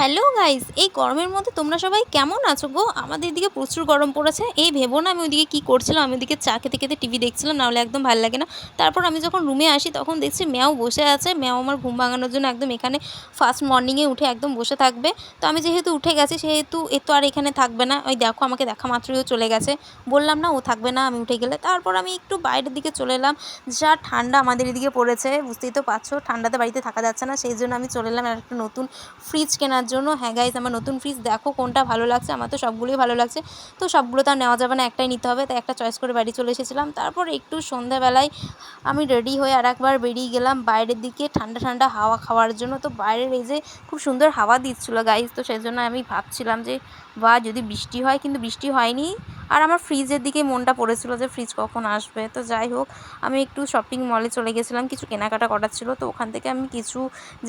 Hello guys, এই গরমের মধ্যে তোমরা সবাই কেমন আছো গো? আমাদের এদিকে প্রচুর গরম পড়েছে। এই ভেবো না আমি ওইদিকে কী করছিলাম, আমি ওদিকে চা খেতে খেতে টিভি দেখছিলাম, নাহলে একদম ভালো লাগে না। তারপর আমি যখন রুমে আসি তখন দেখছি ম্যাও বসে আছে। ম্যাও আমার ঘুম ভাঙানোর জন্য একদম এখানে ফার্স্ট মর্নিংয়ে উঠে একদম বসে থাকবে। তো আমি যেহেতু উঠে গেছি সেহেতু এ তো আর এখানে থাকবে না। ওই দেখো আমাকে দেখা মাত্রই ও চলে গেছে। বললাম না ও থাকবে না আমি উঠে গেলে। তারপর আমি একটু বাইরের দিকে চলে এলাম। যা ঠান্ডা আমাদের এদিকে পড়েছে বুঝতেই তো পারছো, ঠান্ডাতে বাড়িতে থাকা যাচ্ছে না, সেই জন্য আমি চলে এলাম আর একটা নতুন ফ্রিজ কেনার জন্য। হ্যাঁ গাইজ, আমার নতুন ফ্রিজ দেখো কোনটা ভালো লাগছে, আমার তো সবগুলোই ভালো লাগছে। তো সবগুলো তো আর নেওয়া যাবে না, একটাই নিতে হবে, তাই একটা চয়েস করে বাড়ি চলে এসেছিলাম। তারপর একটু সন্ধ্যাবেলায় আমি রেডি হয়ে আর একবার বেরিয়ে গেলাম বাইরের দিকে ঠান্ডা ঠান্ডা হাওয়া খাওয়ার জন্য। তো বাইরের এই যে খুব সুন্দর হাওয়া দিচ্ছিলো গাইজ, তো সেই জন্য আমি ভাবছিলাম যে বা যদি বৃষ্টি হয়, কিন্তু বৃষ্টি হয়নি। আর আমার ফ্রিজের দিকে মনটা পড়েছিল যে ফ্রিজ কখন আসবে। তো যাই হোক, আমি একটু শপিং মলে চলে গেছিলাম, কিছু কেনাকাটা করার ছিল। তো ওখান থেকে আমি কিছু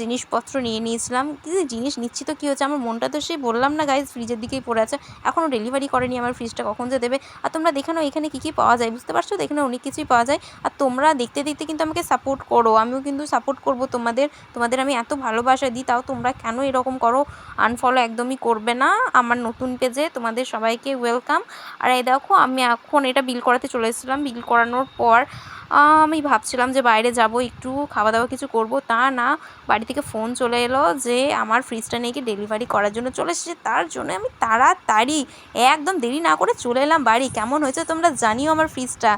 জিনিসপত্র নিয়ে নিয়েছিলাম। কিছু জিনিস নিচ্ছি তো কী হচ্ছে, আমার মনটা তো সেই বললাম না গাইজ ফ্রিজের দিকেই পড়ে আছে। এখনও ডেলিভারি করেনি আমার ফ্রিজটা, কখন যে দেবে। আর তোমরা দেখে নাও এখানে কী কী পাওয়া যায়, বুঝতে পারছো তো এখানে অনেক কিছুই পাওয়া যায়। আর তোমরা দেখতে দেখতে কিন্তু আমাকে সাপোর্ট করো, আমিও কিন্তু সাপোর্ট করব তোমাদের। তোমাদের আমি এত ভালোবাসা দিই, তাও তোমরা কেন এরকম করো? আনফলো একদমই করবে না আমার নতুন পেজে। তোমাদের সবাইকে ওয়েলকাম। আর এই দেখো আমি এখন এটা বিল করাতে চলে এসেছিলাম। বিল করানোর পর আমি ভাবছিলাম যে বাইরে যাব, একটু খাওয়া দাওয়া কিছু করব, তা না, বাড়ি থেকে ফোন চলে এলো যে আমার ফ্রিজটা নাকি ডেলিভারি করার জন্য চলে এসেছে। তার জন্য আমি তাড়াতাড়ি একদম দেরি না করে চলে এলাম বাড়ি। কেমন হয়েছে তোমরা জানিও আমার ফ্রিজটা।